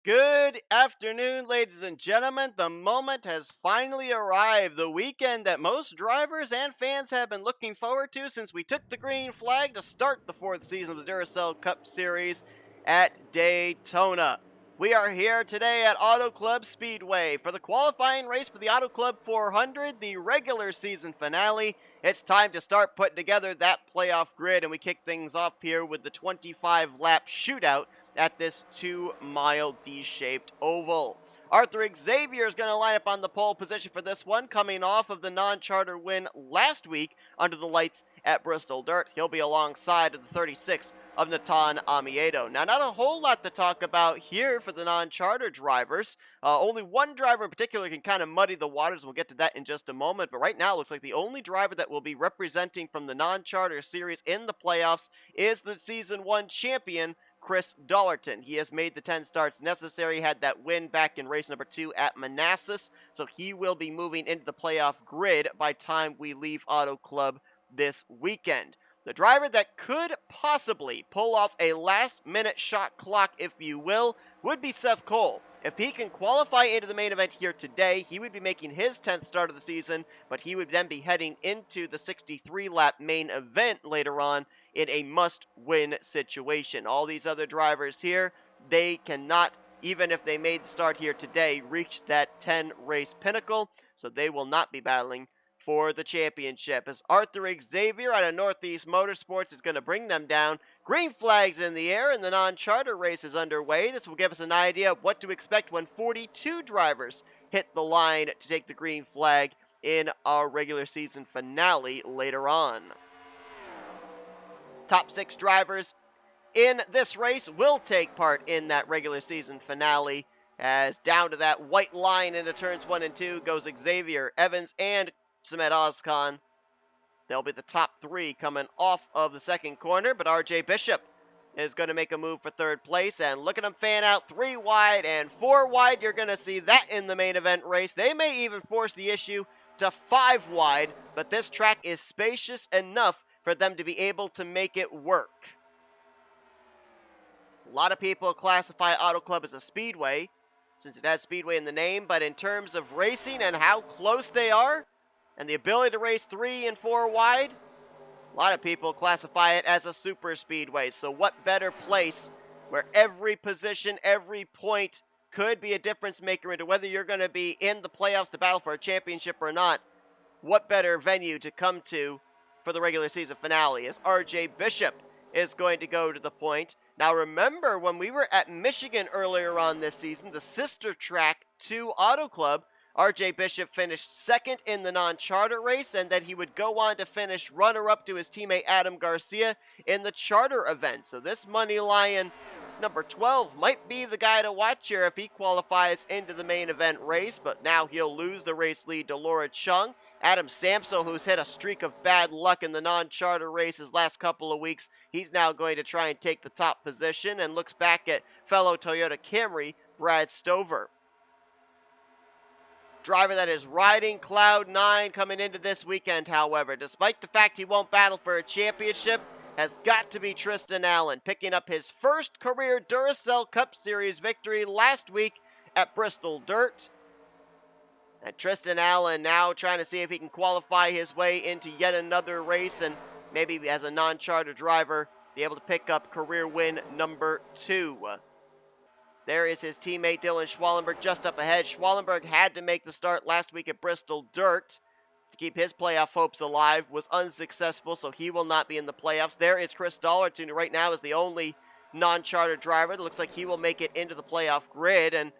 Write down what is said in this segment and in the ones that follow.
Good afternoon, ladies and gentlemen. The moment has finally arrived. The weekend that most drivers and fans have been looking forward to since we took the green flag to start the fourth season of the Duracell Cup Series at Daytona. We are here today at Auto Club Speedway for the qualifying race for the Auto Club 400, the regular season finale. It's time to start putting together that playoff grid, and we kick things off here with the 25-lap shootout at this 2-mile D-shaped oval. Arthur Xavier is going to line up on the pole position for this one, coming off of the non-charter win last week under the lights at Bristol Dirt. He'll be alongside of the 36 of N Amoedo. Now, not a whole lot to talk about here for the non-charter drivers. Only one driver in particular can kind of muddy the waters. We'll get to that in just a moment. But right now, it looks like the only driver that will be representing from the non-charter series in the playoffs is the Season 1 champion, C Dollerton. He has made the 10 starts necessary, had that win back in race number 2 at Manassas, so he will be moving into the playoff grid by time we leave Auto Club this weekend. The driver that could possibly pull off a last-minute shot clock, if you will, would be Seth Cole. If he can qualify into the main event here today, he would be making his 10th start of the season, but he would then be heading into the 63-lap main event later on in a must-win situation. All these other drivers here, they cannot, even if they made the start here today, reach that 10-race pinnacle, so they will not be battling for the championship, as Arthur Xavier out of Northeast Motorsports is going to bring them down. Green flags in the air and the non-charter race is underway. This will give us an idea of what to expect when 42 drivers hit the line to take the green flag in our regular season finale later on. Top 6 drivers in this race will take part in that regular season finale, as down to that white line into turns 1 and 2 goes Xavier, Evans, and S Ozkan. They'll be the top 3 coming off of the second corner, but RJ Bishop is going to make a move for third place, and look at them fan out 3 wide and 4 wide. You're going to see that in the main event race. They may even force the issue to 5 wide, but this track is spacious enough for them to be able to make it work. A lot of people classify Auto Club as a speedway, since it has speedway in the name, but in terms of racing and how close they are, and the ability to race 3 and 4 wide, a lot of people classify it as a super speedway. So what better place where every position, every point could be a difference maker into whether you're going to be in the playoffs to battle for a championship or not. What better venue to come to for the regular season finale, as RJ Bishop is going to go to the point. Now remember, when we were at Michigan earlier on this season, the sister track to Auto Club, RJ Bishop finished second in the non-charter race, and then he would go on to finish runner-up to his teammate Adam Garcia in the charter event. So this money lion, number 12, might be the guy to watch here if he qualifies into the main event race, but now he'll lose the race lead to L Chung. Adam Sampsell, who's hit a streak of bad luck in the non-charter races last couple of weeks, he's now going to try and take the top position and looks back at fellow Toyota Camry, Brad Stover. Driver that is riding Cloud 9 coming into this weekend, however, despite the fact he won't battle for a championship, has got to be Tristan Allen, picking up his first career Duracell Cup Series victory last week at Bristol Dirt. And Tristan Allen now trying to see if he can qualify his way into yet another race and maybe as a non-charter driver be able to pick up career win number 2. There is his teammate Dylan Schwallenberg just up ahead. Schwallenberg had to make the start last week at Bristol Dirt to keep his playoff hopes alive. Was unsuccessful, so he will not be in the playoffs. There is C Dollerton, who right now is the only non-charter driver. It looks like he will make it into the playoff grid. And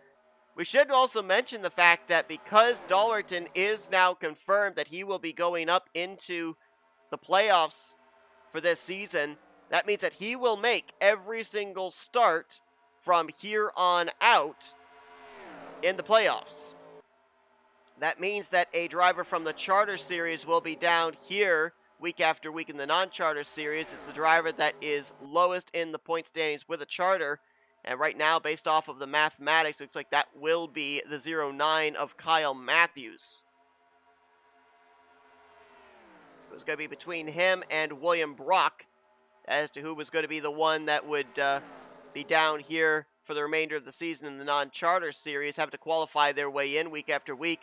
we should also mention the fact that because Dollerton is now confirmed that he will be going up into the playoffs for this season, that means that he will make every single start from here on out in the playoffs. That means that a driver from the charter series will be down here week after week in the non-charter series. It's the driver that is lowest in the point standings with a charter. And right now, based off of the mathematics, it looks like that will be the 09 of Kyle Matthews. It was going to be between him and William Brock as to who was going to be the one that would be down here for the remainder of the season in the non-charter series, having to qualify their way in week after week.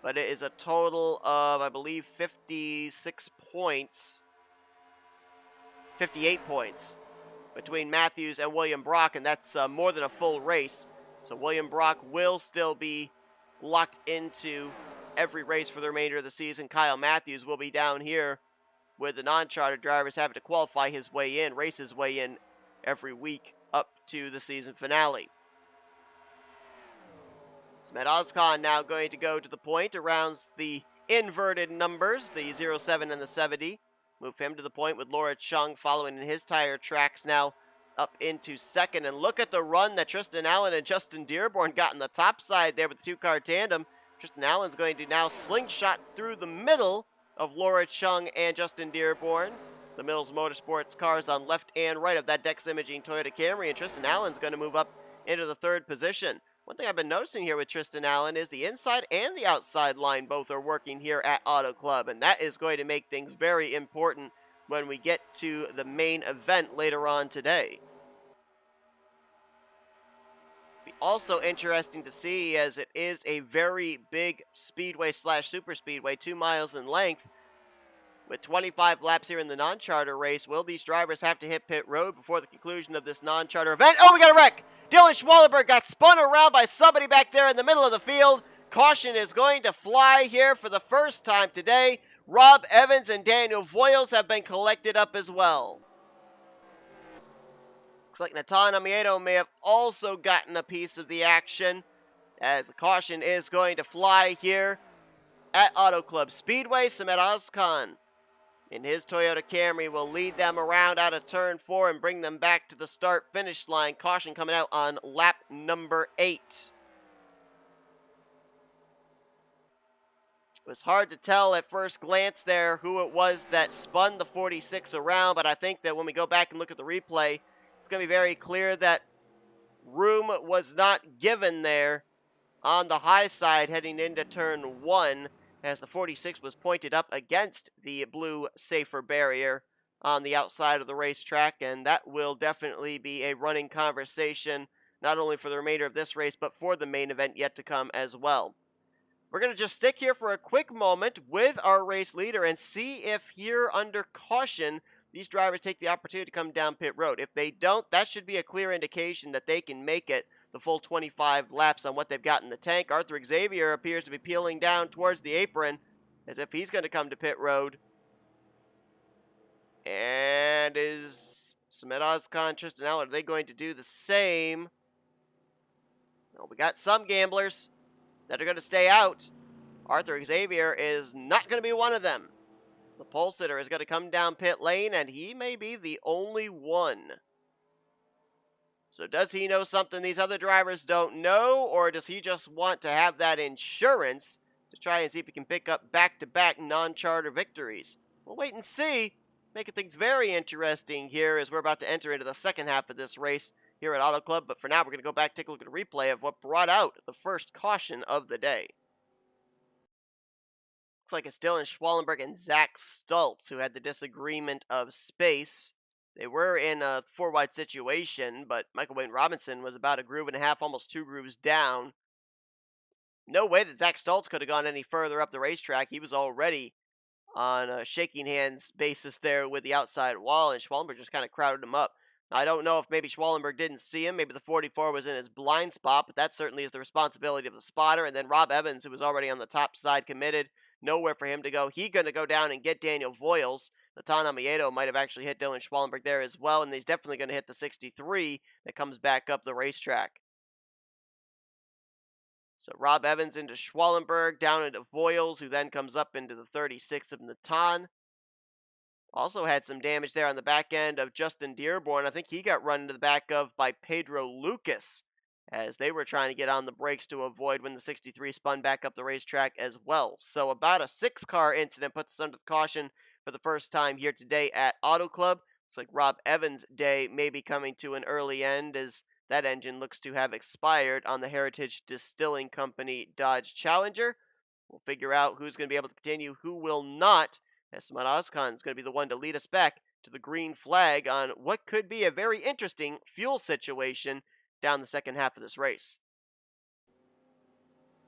But it is a total of, I believe, 56 points, 58 points between Matthews and William Brock, and that's more than a full race. So William Brock will still be locked into every race for the remainder of the season. Kyle Matthews will be down here with the non-charter drivers having to qualify his way in, race his way in every week up to the season finale. Seth Ozkan now going to go to the point around the inverted numbers, the 07 and the 70. Move him to the point with L Chung following in his tire tracks now up into second. And look at the run that Tristan Allen and J Dearborn got in the top side there with the two-car tandem. Tristan Allen's going to now slingshot through the middle of L Chung and J Dearborn. The Mills Motorsports cars on left and right of that Dex Imaging Toyota Camry, and Tristan Allen's going to move up into the third position. One thing I've been noticing here with Tristan Allen is the inside and the outside line both are working here at Auto Club, and that is going to make things very important when we get to the main event later on today. Be also interesting to see, as it is a very big speedway slash super speedway, 2 miles in length. With 25 laps here in the non-charter race, will these drivers have to hit pit road before the conclusion of this non-charter event? Oh, we got a wreck! D Schwallenberg got spun around by somebody back there in the middle of the field. Caution is going to fly here for the first time today. Rob Evans and Daniel Voyles have been collected up as well. Looks like N Amoedo may have also gotten a piece of the action, as the caution is going to fly here at Auto Club Speedway. Seth Ozkan in his Toyota Camry will lead them around out of turn 4 and bring them back to the start-finish line. Caution coming out on lap number 8. It was hard to tell at first glance there who it was that spun the 46 around, but I think that when we go back and look at the replay, it's going to be very clear that room was not given there on the high side heading into turn 1, as the 46 was pointed up against the blue safer barrier on the outside of the racetrack, and that will definitely be a running conversation, not only for the remainder of this race, but for the main event yet to come as well. We're going to just stick here for a quick moment with our race leader and see if here under caution, these drivers take the opportunity to come down pit road. If they don't, that should be a clear indication that they can make it the full 25 laps on what they've got in the tank. A Xavier appears to be peeling down towards the apron as if he's going to come to pit road. And is Seth Ozkan, Tristan Allen, are they going to do the same? Well, we got some gamblers that are going to stay out. A Xavier is not going to be one of them. The pole sitter is going to come down pit lane, and he may be the only one. So does he know something these other drivers don't know, or does he just want to have that insurance to try and see if he can pick up back-to-back non-charter victories? We'll wait and see. Making things very interesting here as we're about to enter into the second half of this race here at Auto Club. But for now, we're going to go back, take a look at a replay of what brought out the first caution of the day. Looks like it's Dylan Schwallenberg and Z Stultz who had the disagreement of space. They were in a 4-wide situation, but Michael Wayne Robinson was about a groove and a half, almost 2 grooves down. No way that Z Stultz could have gone any further up the racetrack. He was already on a shaking hands basis there with the outside wall, and Schwallenberg just kind of crowded him up. I don't know if maybe Schwallenberg didn't see him. Maybe the 44 was in his blind spot, but that certainly is the responsibility of the spotter. And then Rob Evans, who was already on the top side, committed. Nowhere for him to go. He's going to go down and get Daniel Voyles. N Amoedo might have actually hit Dylan Schwallenberg there as well, and he's definitely going to hit the 63 that comes back up the racetrack. So Rob Evans into Schwallenberg, down into Voyles, who then comes up into the 36 of N. Also had some damage there on the back end of J Dearborn. I think he got run into the back of by Pedro Lucas as they were trying to get on the brakes to avoid when the 63 spun back up the racetrack as well. So about a 6-car incident puts us under the caution for the first time here today at Auto Club. Looks like Rob Evans' day may be coming to an early end as that engine looks to have expired on the Heritage Distilling Company Dodge Challenger. We'll figure out who's going to be able to continue, who will not, as Seth Ozkan is going to be the one to lead us back to the green flag on what could be a very interesting fuel situation down the second half of this race.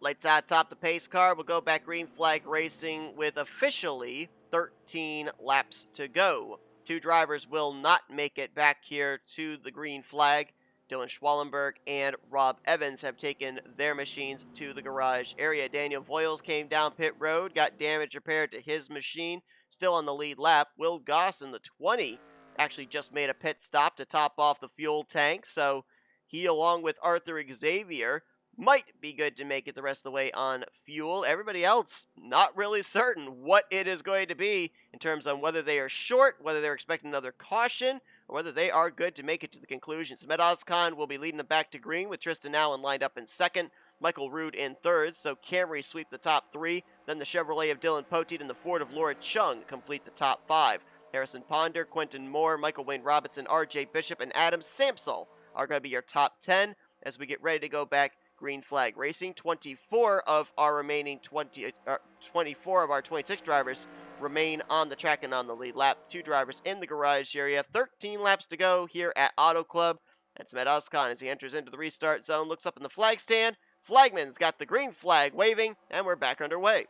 Lights out top the pace car. We'll go back green flag racing with officially 13 laps to go. 2 drivers will not make it back here to the green flag. D Schwallenberg and Rob Evans have taken their machines to the garage area. Daniel Voyles came down pit road, got damage repaired to his machine, still on the lead lap. Will Goss in the 20 actually just made a pit stop to top off the fuel tank, so he, along with Arthur Xavier, might be good to make it the rest of the way on fuel. Everybody else, not really certain what it is going to be in terms of whether they are short, whether they're expecting another caution, or whether they are good to make it to the conclusion. S Ozkan will be leading them back to green with Tristan Allen lined up in second, Michael Roode in third, so Camry sweep the top 3, then the Chevrolet of D Poteet and the Ford of L Chung complete the top 5. Harrison Ponder, Quentin Moore, Michael Wayne Robinson, R.J. Bishop, and Adam Sampsell are going to be your top 10 as we get ready to go back green flag racing. 24 of our remaining 24 of our 26 drivers remain on the track and on the lead lap. 2 drivers in the garage area. 13 laps to go here at Auto Club. And Seth Cole, as he enters into the restart zone, looks up in the flag stand. Flagman's got the green flag waving, and we're back underway.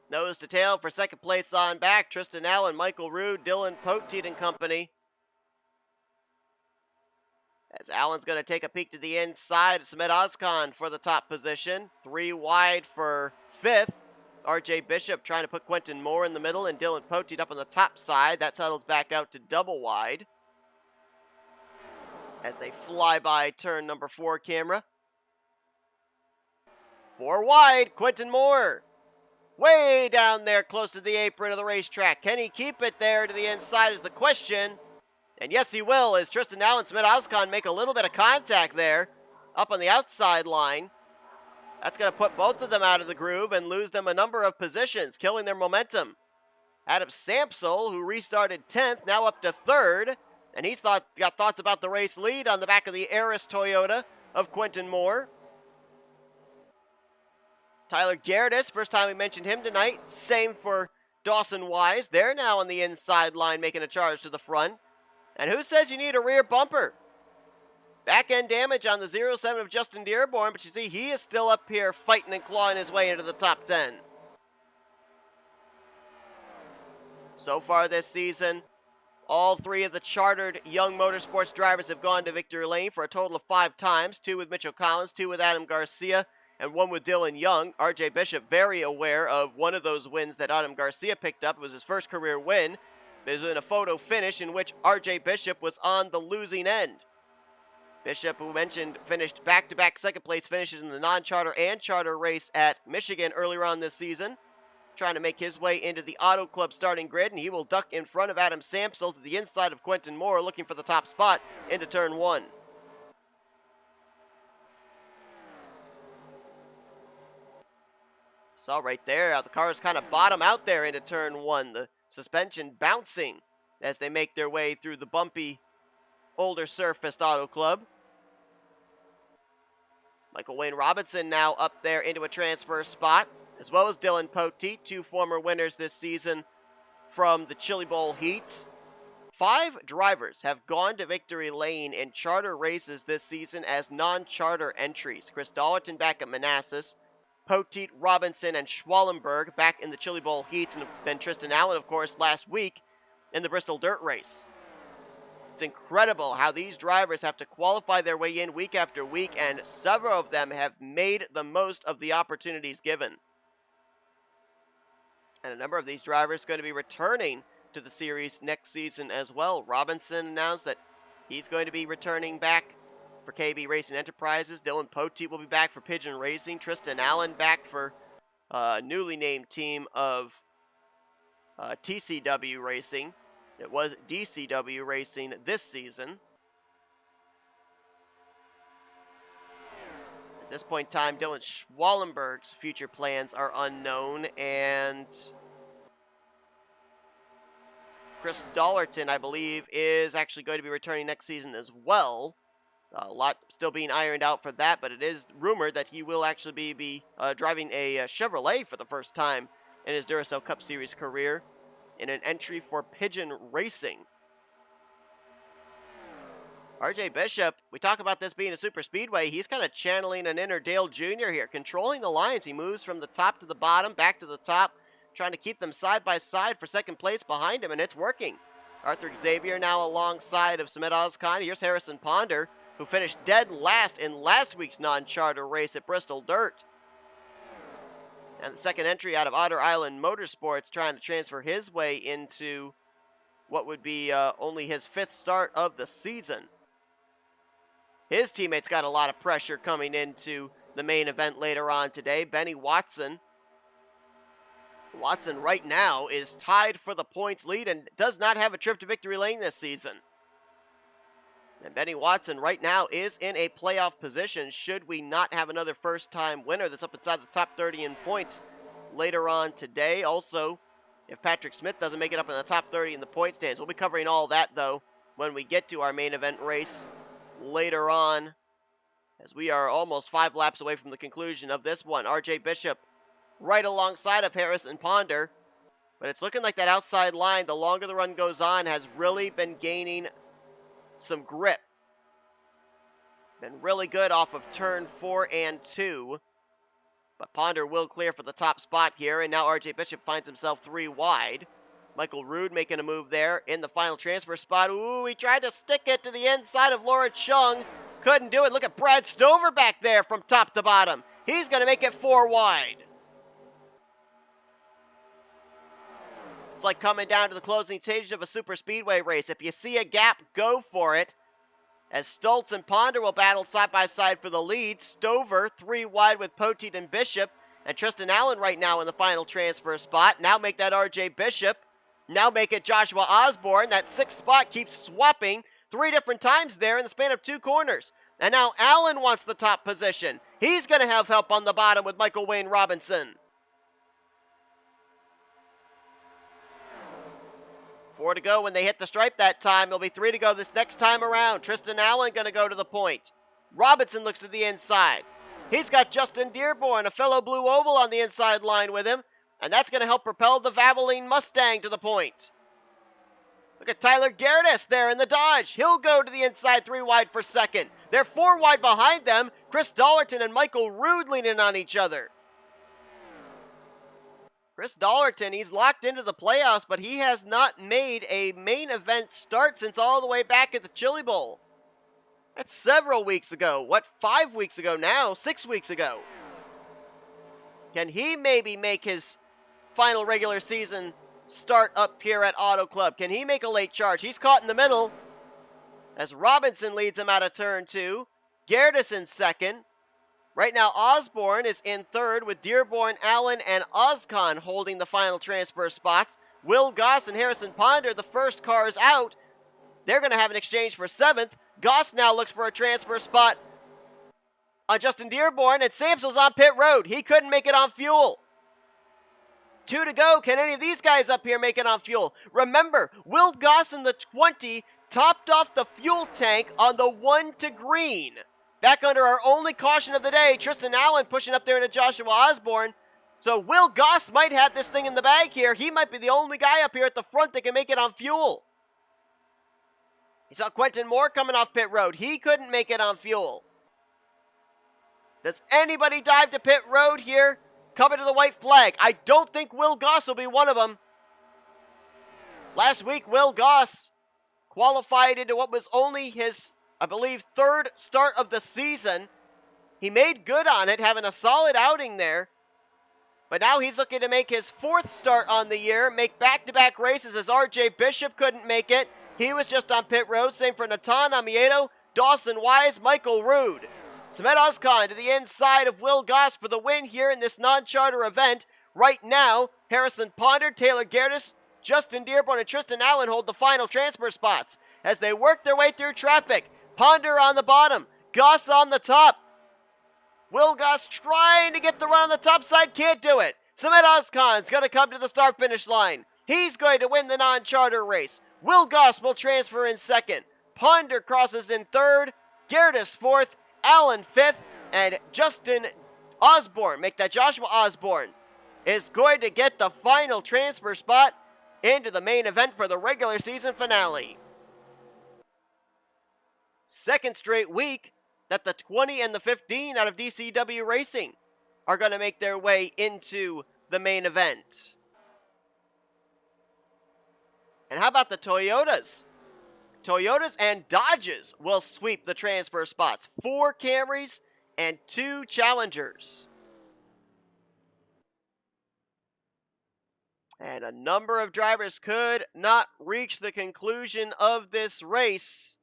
Nose to tail for second place on back. Tristan Allen, Michael Roode, D Poteet and company. As Allen's going to take a peek to the inside, Seth Ozkan for the top position. 3 wide for 5th. R.J. Bishop trying to put Quentin Moore in the middle and D Poteet up on the top side. That settles back out to double wide as they fly by turn number 4 camera. 4 wide, Quentin Moore. Way down there close to the apron of the racetrack. Can he keep it there to the inside is the question. And yes, he will, as Tristan Allen and Seth Ozkan make a little bit of contact there up on the outside line. That's going to put both of them out of the groove and lose them a number of positions, killing their momentum. Adam Sampsell, who restarted 10th, now up to 3rd. And he's got thoughts about the race lead on the back of the Aris Toyota of Quentin Moore. T Gehrdes, first time we mentioned him tonight. Same for Dawson Wise. They're now on the inside line making a charge to the front. And who says you need a rear bumper? Back end damage on the 07 of J Dearborn, but you see he is still up here fighting and clawing his way into the top 10. So far this season, all 3 of the chartered young motorsports drivers have gone to victory lane for a total of 5 times. 2 with Mitchell Collins, 2 with Adam Garcia, and 1 with Dylan Young. R.J. Bishop very aware of one of those wins that Adam Garcia picked up. It was his first career win. It was in a photo finish in which R.J. Bishop was on the losing end. Bishop, who mentioned, finished back-to-back second-place finishes in the non-charter and charter race at Michigan earlier on this season, trying to make his way into the Auto Club starting grid, and he will duck in front of Adam Sampsell to the inside of Quentin Moore, looking for the top spot into turn 1. Saw right there how the cars kind of bottom out there into turn 1. The suspension bouncing as they make their way through the bumpy, older surfaced Auto Club. Michael Wayne Robinson now up there into a transfer spot, as well as D Poteet, 2 former winners this season from the Chili Bowl heats. 5 drivers have gone to victory lane in charter races this season as non-charter entries. Chris Dollerton back at Manassas, Poteet, Robinson, and Schwallenberg back in the Chili Bowl heats, and then Tristan Allen, of course, last week in the Bristol Dirt Race. It's incredible how these drivers have to qualify their way in week after week, and several of them have made the most of the opportunities given. And a number of these drivers are going to be returning to the series next season as well. Robinson announced that he's going to be returning back for KB Racing Enterprises. D Poteet will be back for Pigeon Racing. Tristan Allen back for a newly named team of TCW Racing. It was DCW Racing this season. At this point in time, D Schwallenberg's future plans are unknown, and Chris Dollerton, I believe, is actually going to be returning next season as well. A lot still being ironed out for that, but it is rumored that he will actually be driving a Chevrolet for the first time in his Duracell Cup Series career in an entry for Pigeon Racing. RJ Bishop, we talk about this being a super speedway. He's kind of channeling an inner Dale Jr. here, controlling the lines. He moves from the top to the bottom, back to the top, trying to keep them side by side for second place behind him, and it's working. Arthur Xavier now alongside of S Ozkan. Here's Harrison Ponder, who finished dead last in last week's non-charter race at Bristol Dirt. And the second entry out of Otter Island Motorsports, trying to transfer his way into what would be only his fifth start of the season. His teammates got a lot of pressure coming into the main event later on today. Benny Watson. Watson right now is tied for the points lead and does not have a trip to victory lane this season. And Benny Watson right now is in a playoff position should we not have another first-time winner that's up inside the top 30 in points later on today. Also, if Patrick Smith doesn't make it up in the top 30 in the point stands. We'll be covering all that, though, when we get to our main event race later on, as we are almost 5 laps away from the conclusion of this one. RJ Bishop right alongside of Harrison Ponder, but it's looking like that outside line, the longer the run goes on, has really been gaining some grip. Been really good off of turn 4 and 2, but Ponder will clear for the top spot here, and now RJ Bishop finds himself 3 wide. Michael Roode making a move there in the final transfer spot. Ooh, he tried to stick it to the inside of L Chung. Couldn't do it. Look at Brad Stover back there from top to bottom. He's going to make it 4 wide. It's like coming down to the closing stages of a super speedway race. If you see a gap, go for it. As Stultz and Ponder will battle side by side for the lead. Stover 3 wide with Poteet and Bishop. And Tristan Allen right now in the final transfer spot. Now make that RJ Bishop. Now make it Joshua Osborne. That 6th spot keeps swapping 3 different times there in the span of 2 corners. And now Allen wants the top position. He's going to have help on the bottom with Michael Wayne Robinson. 4 to go when they hit the stripe that time. There'll be 3 to go this next time around. Tristan Allen going to go to the point. Robinson looks to the inside. He's got Justin Dearborn, a fellow Blue Oval, on the inside line with him. And that's going to help propel the Valvoline Mustang to the point. Look at T Gehrdes there in the Dodge. He'll go to the inside 3 wide for second. They're 4 wide behind them. Chris Dollerton and Michael Roode leaning on each other. Chris Dollerton, he's locked into the playoffs, but he has not made a main event start since all the way back at the Chili Bowl. That's several weeks ago. What, 5 weeks ago now? 6 weeks ago. Can he maybe make his final regular season start up here at Auto Club? Can he make a late charge? He's caught in the middle as Robinson leads him out of turn 2. Gehrdes in second. Right now, Osborne is in third with Dearborn, Allen, and Ozkan holding the final transfer spots. W Goss and Harrison Ponder, the first cars out. They're going to have an exchange for 7th. Goss now looks for a transfer spot on Justin Dearborn, and Sampsell's on pit road. He couldn't make it on fuel. 2 to go. Can any of these guys up here make it on fuel? Remember, W Goss in the 20 topped off the fuel tank on the 1 to green. Back under our only caution of the day, Tristan Allen pushing up there into Joshua Osborne. So W Goss might have this thing in the bag here. He might be the only guy up here at the front that can make it on fuel. You saw Quentin Moore coming off pit road. He couldn't make it on fuel. Does anybody dive to pit road here? Coming to the white flag. I don't think W Goss will be one of them. Last week, W Goss qualified into what was only his, I believe, 3rd start of the season. He made good on it, having a solid outing there. But now he's looking to make his 4th start on the year, make back-to-back races as RJ Bishop couldn't make it. He was just on pit road. Same for N Amoedo, Dawson Wise, Michael Roode. S Ozkan to the inside of W Goss for the win here in this non-charter event. Right now, Harrison Ponder, T Gehrdes, Justin Dearborn, and Tristan Allen hold the final transfer spots as they work their way through traffic. Ponder on the bottom, Goss on the top. W Goss trying to get the run on the top side, can't do it. S Ozkan's going to come to the start-finish line. He's going to win the non-charter race. Will Goss will transfer in second. Ponder crosses in third. Gehrdes fourth. Allen fifth. And Justin Osborne, make that Joshua Osborne, is going to get the final transfer spot into the main event for the regular season finale. Second straight week that the 20 and the 15 out of DCW Racing are going to make their way into the main event. And how about the Toyotas? Toyotas and Dodges will sweep the transfer spots. 4 Camrys and 2 Challengers. And a number of drivers could not reach the conclusion of this race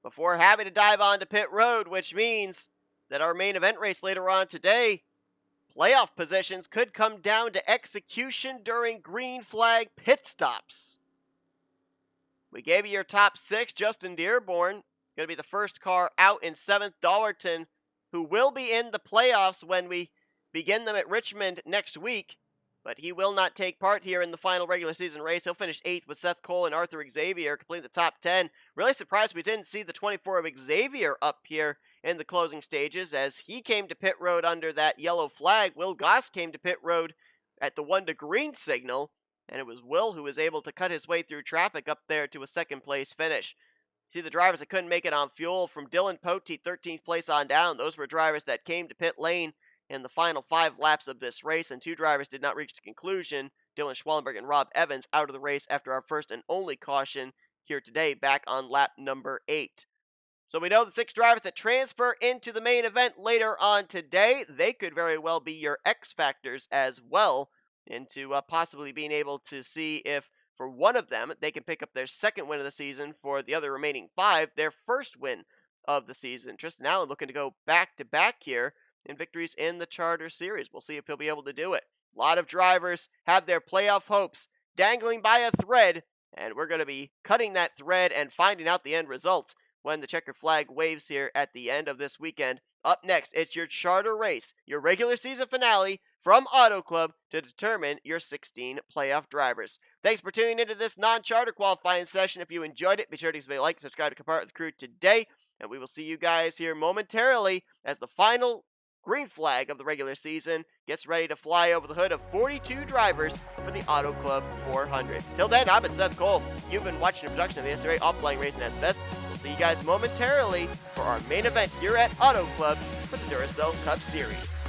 before having to dive onto pit road, which means that our main event race later on today, playoff positions could come down to execution during green flag pit stops. We gave you your top 6. Justin Dearborn is going to be the first car out in 7th. Dollerton, who will be in the playoffs when we begin them at Richmond next week, but he will not take part here in the final regular season race. He'll finish 8th with Seth Cole and A Xavier, completing the top 10. Really surprised we didn't see the 24 of Xavier up here in the closing stages, as he came to pit road under that yellow flag. Will Goss came to pit road at the 1 to green signal, and it was Will who was able to cut his way through traffic up there to a second place finish. See the drivers that couldn't make it on fuel from Dylan Poteet, 13th place on down. Those were drivers that came to pit lane in the final 5 laps of this race, and 2 drivers did not reach the conclusion. Dylan Schwallenberg and Rob Evans out of the race after our first and only caution here today, back on lap number 8. So we know the 6 drivers that transfer into the main event later on today, they could very well be your X factors as well, into possibly being able to see if, for one of them, they can pick up their second win of the season. For the other remaining 5, their first win of the season. Tristan Allen looking to go back-to-back here in victories in the Charter Series. We'll see if he'll be able to do it. A lot of drivers have their playoff hopes dangling by a thread, and we're going to be cutting that thread and finding out the end results when the checkered flag waves here at the end of this weekend. Up next, it's your Charter race, your regular season finale from Auto Club to determine your 16 playoff drivers. Thanks for tuning into this non-charter qualifying session. If you enjoyed it, be sure to give us a like, subscribe to become part of the crew today, and we will see you guys here momentarily as the final green flag of the regular season gets ready to fly over the hood of 42 drivers for the Auto Club 400. Till then, I've been Seth Cole. You've been watching a production of the NNSCRA Offline Racing as Best. We'll see you guys momentarily for our main event here at Auto Club for the Duracell Cup Series.